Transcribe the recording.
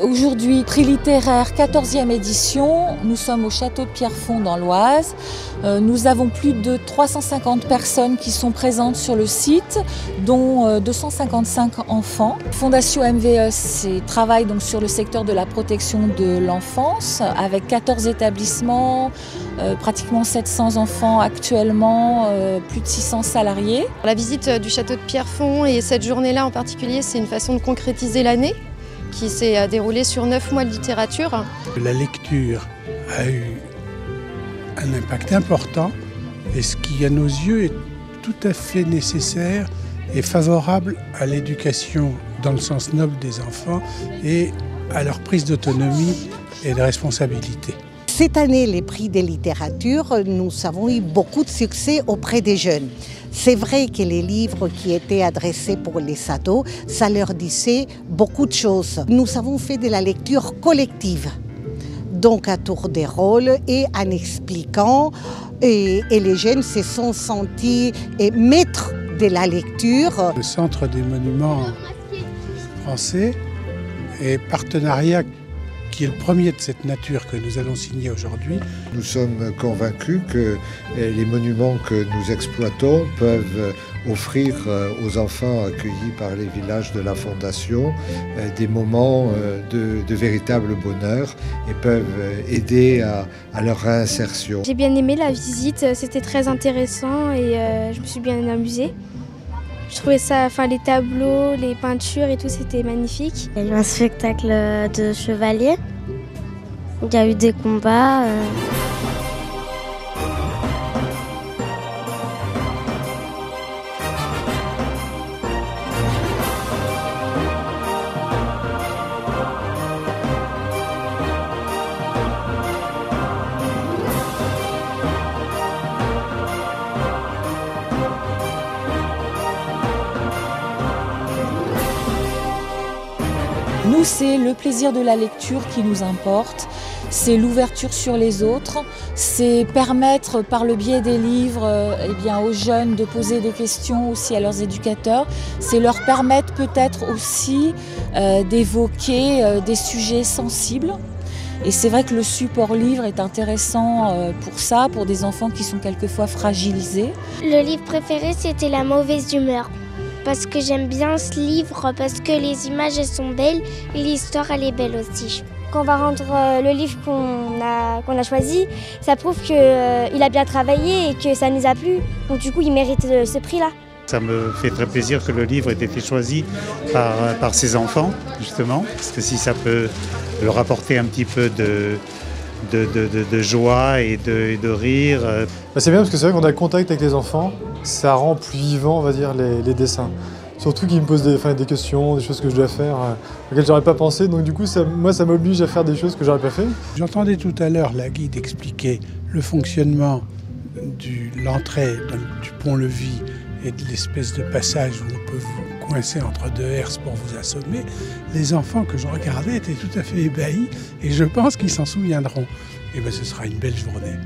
Aujourd'hui, prix littéraire 14e édition, nous sommes au château de Pierrefonds dans l'Oise. Nous avons plus de 350 personnes qui sont présentes sur le site, dont 255 enfants. Fondation MVE travaille donc sur le secteur de la protection de l'enfance avec 14 établissements, pratiquement 700 enfants actuellement, plus de 600 salariés. La visite du château de Pierrefonds et cette journée-là en particulier, c'est une façon de concrétiser l'année qui s'est déroulée sur 9 mois de littérature. La lecture a eu un impact important et ce qui, à nos yeux, est tout à fait nécessaire et favorable à l'éducation dans le sens noble des enfants et à leur prise d'autonomie et de responsabilité. Cette année, les prix de littérature, nous avons eu beaucoup de succès auprès des jeunes. C'est vrai que les livres qui étaient adressés pour les ados, ça leur disait beaucoup de choses. Nous avons fait de la lecture collective, donc à tour de rôle et en expliquant, et les jeunes se sont sentis maîtres de la lecture. Le Centre des monuments français est partenariat qui est le premier de cette nature que nous allons signer aujourd'hui. Nous sommes convaincus que les monuments que nous exploitons peuvent offrir aux enfants accueillis par les villages de la Fondation des moments de véritable bonheur et peuvent aider à leur réinsertion. J'ai bien aimé la visite, c'était très intéressant et je me suis bien amusée. Je trouvais ça, les tableaux, les peintures et tout, c'était magnifique. Il y a eu un spectacle de chevaliers, il y a eu des combats. Nous, c'est le plaisir de la lecture qui nous importe, c'est l'ouverture sur les autres, c'est permettre par le biais des livres aux jeunes de poser des questions aussi à leurs éducateurs, c'est leur permettre peut-être aussi d'évoquer des sujets sensibles. Et c'est vrai que le support livre est intéressant pour ça, pour des enfants qui sont quelquefois fragilisés. Le livre préféré, c'était La mauvaise humeur. Parce que j'aime bien ce livre, parce que les images elles sont belles et l'histoire elle est belle aussi. Quand on va rendre le livre qu'on a choisi, ça prouve qu'il a bien travaillé et que ça nous a plu. Donc du coup il mérite ce prix-là. Ça me fait très plaisir que le livre ait été choisi par ces enfants, justement, parce que si ça peut leur apporter un petit peu de joie et de rire. C'est bien parce que c'est vrai qu'on a le contact avec les enfants, ça rend plus vivant, on va dire, les dessins. Surtout qu'ils me posent des questions, des choses que je dois faire, auxquelles j'aurais pas pensé. Donc du coup, ça m'oblige à faire des choses que j'aurais pas fait. J'entendais tout à l'heure la guide expliquer le fonctionnement de l'entrée du pont-levis et de l'espèce de passage où on peut vous coincer entre deux herses pour vous assommer. Les enfants que je regardais étaient tout à fait ébahis et je pense qu'ils s'en souviendront. Et ce sera une belle journée.